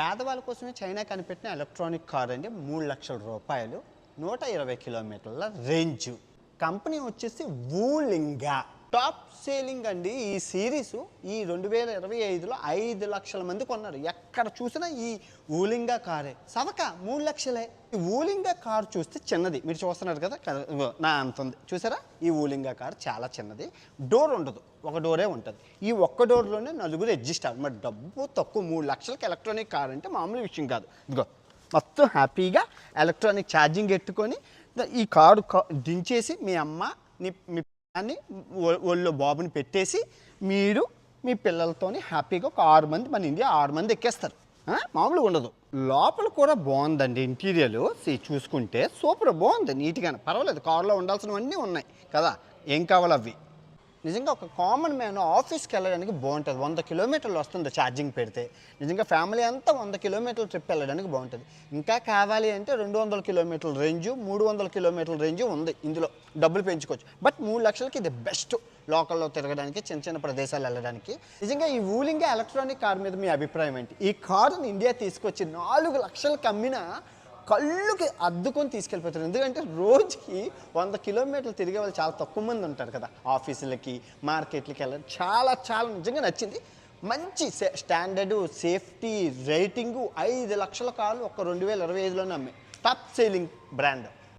పేదవాళ్ళ కోసమే చైనా కనిపెట్టిన ఎలక్ట్రానిక్ కార్ అండి. 3,00,000 రూపాయలు, 120 కిలోమీటర్ల రేంజ్. కంపెనీ వచ్చేసి వూలింగా. టాప్ సేలింగ్ అండి ఈ సిరీస్. ఈ 2025లో 5 లక్షల మంది కొన్నారు. ఎక్కడ చూసినా ఈ వూలింగా కారే. సవక 3 లక్షలే. ఈ వూలింగా కార్ చూస్తే చిన్నది, మీరు చూస్తున్నారు కదా, నా అంత ఉంది చూసారా. ఈ వూలింగా కార్ చాలా చిన్నది, డోర్ ఉండదు, ఒక డోరే ఉంటుంది. ఈ ఒక్క డోర్లోనే నలుగురు అడ్జస్ట్ అవ్వాలి. మరి డబ్బు తక్కువ, 3 లక్షలకి ఎలక్ట్రానిక్ కార్ అంటే మామూలు విషయం కాదు. ఇదిగో మొత్తం హ్యాపీగా ఎలక్ట్రానిక్ ఛార్జింగ్ పెట్టుకొని ఈ కారు దించేసి మీ అమ్మ మీ అని ఒళ్ళో బాబుని పెట్టేసి మీరు మీ పిల్లలతోని హ్యాపీగా ఒక 6 మంది, మన ఇండియా 6 మంది ఎక్కేస్తారు. మామూలుగా ఉండదు. లోపల కూడా బాగుందండి. ఇంటీరియర్ చూసుకుంటే సూపర్ బాగుంది, నీట్గానే పర్వాలేదు. కారులో ఉండాల్సినవన్నీ ఉన్నాయి కదా, ఏం కావాలి అవి. నిజంగా ఒక కామన్ మ్యాన్ ఆఫీస్కి వెళ్ళడానికి బాగుంటుంది. 100 కిలోమీటర్లు వస్తుంది ఛార్జింగ్ పెడితే. నిజంగా ఫ్యామిలీ అంతా 100 కిలోమీటర్ల ట్రిప్ వెళ్ళడానికి బాగుంటుంది. ఇంకా కావాలి అంటే 200 కిలోమీటర్ల రేంజు, 300 కిలోమీటర్ల రేంజు ఉంది. ఇందులో డబ్బులు పెంచుకోవచ్చు. బట్ 3 లక్షలకి ఇది బెస్ట్ లోకల్లో తిరగడానికి, చిన్న చిన్న ప్రదేశాలు వెళ్ళడానికి. నిజంగా ఈ వూలింగా ఎలక్ట్రానిక్ కార్ మీద మీ అభిప్రాయం ఏంటి? ఈ కారుని ఇండియా తీసుకొచ్చి 4 లక్షలకు అమ్మినా కళ్ళుకి అద్దుకొని తీసుకెళ్ళిపోతారు. ఎందుకంటే రోజుకి 100 కిలోమీటర్లు తిరిగే వాళ్ళు చాలా తక్కువ మంది ఉంటారు కదా. ఆఫీసులకి, మార్కెట్లకి వెళ్ళాలి. చాలా చాలా నిజంగా నచ్చింది. మంచి స్టాండర్డు, సేఫ్టీ, రేటింగు. 5 లక్షల కార్లు ఒక్క 2025లోనే అమ్మాయి. Top selling brand.